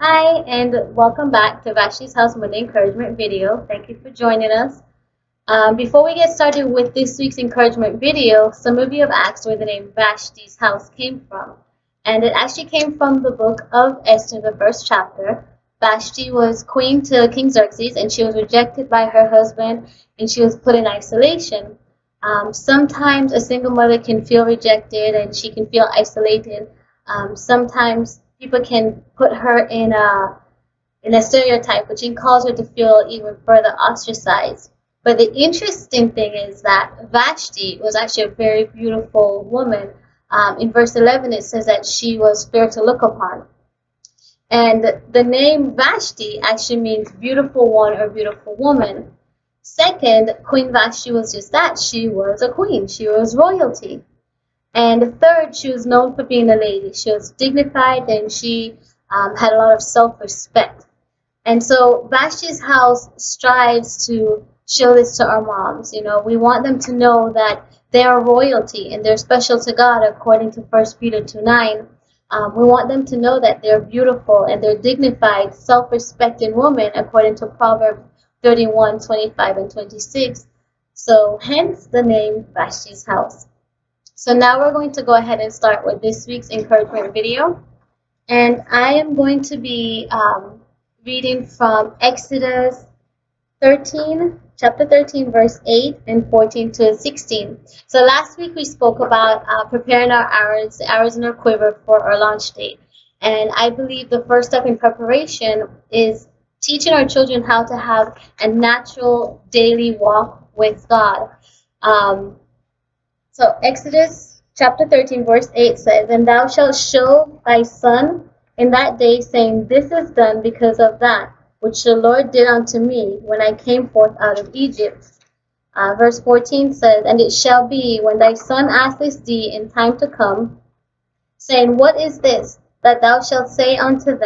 Hi, and welcome back to Vashti's House Monday Encouragement video. Thank you for joining us. Before we get started with this week's encouragement video, some of you have asked where the name Vashti's House came from. And it actually came from the book of Esther, the first chapter. Vashti was queen to King Xerxes, and she was rejected by her husband, and she was put in isolation. Sometimes a single mother can feel rejected and she can feel isolated. Sometimes people can put her in a stereotype, which can cause her to feel even further ostracized. But the interesting thing is that Vashti was actually a very beautiful woman. In verse 11, it says that she was fair to look upon. And the name Vashti actually means beautiful one or beautiful woman. Second, Queen Vashti was just that. She was a queen. She was royalty. And third, she was known for being a lady. She was dignified and she had a lot of self-respect. And so Vashti's house strives to show this to our moms. You know, we want them to know that they are royalty and they're special to God according to 1 Peter 2:9. We want them to know that they're beautiful and they're dignified, self-respecting women according to Proverbs 31:25 and 26. So hence the name Vashti's house. So now we're going to go ahead and start with this week's encouragement video. And I am going to be reading from Exodus 13, chapter 13, verse 8 and 14 to 16. So last week we spoke about preparing our arrows, the arrows in our quiver for our launch date. And I believe the first step in preparation is teaching our children how to have a natural daily walk with God. So Exodus chapter 13 verse 8 says, "And thou shalt show thy son in that day, saying, This is done because of that which the Lord did unto me when I came forth out of Egypt." Verse 14 says, "And it shall be when thy son asketh thee in time to come, saying, What is this? That thou shalt say unto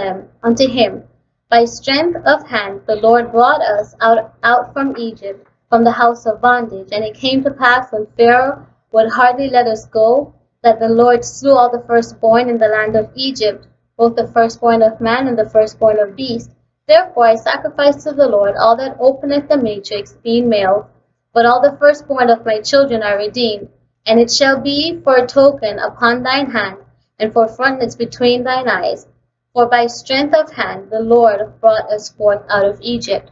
him, By strength of hand the Lord brought us out from Egypt, from the house of bondage. And it came to pass when Pharaoh would hardly let us go, that the Lord slew all the firstborn in the land of Egypt, both the firstborn of man and the firstborn of beast. Therefore I sacrifice to the Lord all that openeth the matrix, being male, but all the firstborn of my children are redeemed. And it shall be for a token upon thine hand, and for frontlets between thine eyes. For by strength of hand the Lord brought us forth out of Egypt."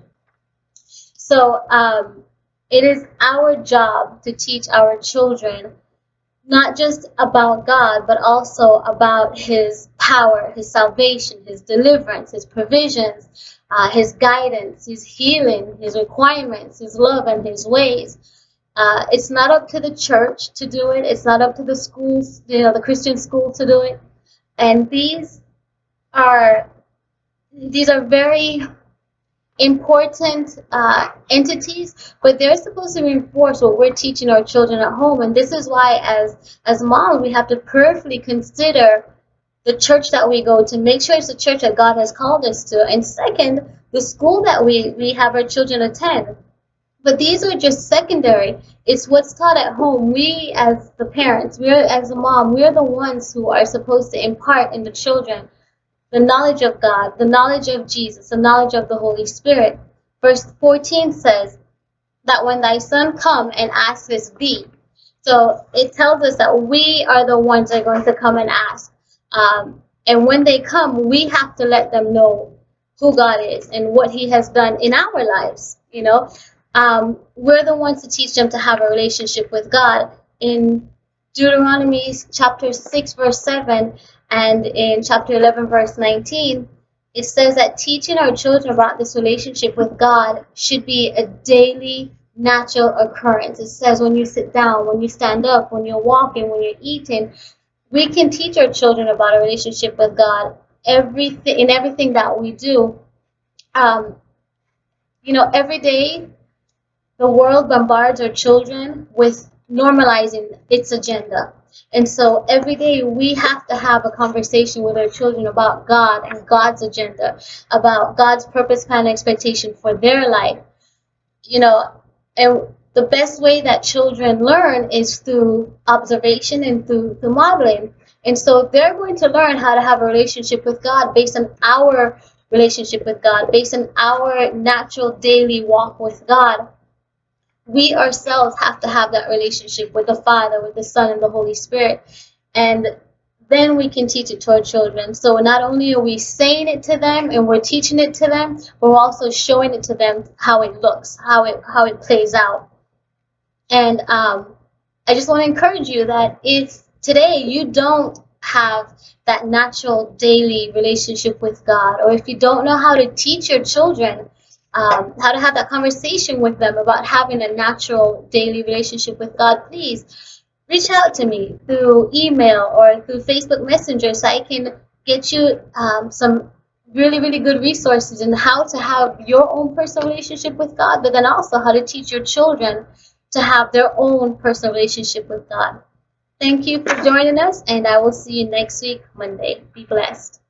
So it is our job to teach our children not just about God, but also about His power, His salvation, His deliverance, His provisions, His guidance, His healing, His requirements, His love, and His ways. It's not up to the church to do it. It's not up to the schools, the Christian school to do it. And are these are very important entities, but they're supposed to reinforce what we're teaching our children at home. And this is why, as moms, we have to prayerfully consider the church that we go to, make sure it's the church that God has called us to, and second, the school that we have our children attend. But these are just secondary. It's what's taught at home. We, as the parents, as a mom, we're the ones who are supposed to impart in the children the knowledge of God, the knowledge of Jesus, the knowledge of the Holy Spirit. Verse 14 says that when thy son come and asketh thee. So it tells us that we are the ones that are going to come and ask. And when they come, we have to let them know who God is and what He has done in our lives. We're the ones to teach them to have a relationship with God. In Deuteronomy chapter 6, verse 7, and in chapter 11, verse 19, it says that teaching our children about this relationship with God should be a daily, natural occurrence. It says when you sit down, when you stand up, when you're walking, when you're eating, we can teach our children about a relationship with God in everything that we do. Every day the world bombards our children with normalizing its agenda. And so every day we have to have a conversation with our children about God and God's agenda, about God's purpose, plan, and expectation for their life. And the best way that children learn is through observation and through modeling. And so they're going to learn how to have a relationship with God based on our relationship with God, based on our natural daily walk with God. We ourselves have to have that relationship with the Father, with the Son, and the Holy Spirit. And then we can teach it to our children. So not only are we saying it to them and we're teaching it to them, but we're also showing it to them how it looks, how it plays out. And I just want to encourage you that if today you don't have that natural daily relationship with God, or if you don't know how to teach your children how to have that conversation with them about having a natural daily relationship with God, please reach out to me through email or through Facebook Messenger so I can get you some really, really good resources in how to have your own personal relationship with God, but then also how to teach your children to have their own personal relationship with God. Thank you for joining us, and I will see you next week, Monday. Be blessed.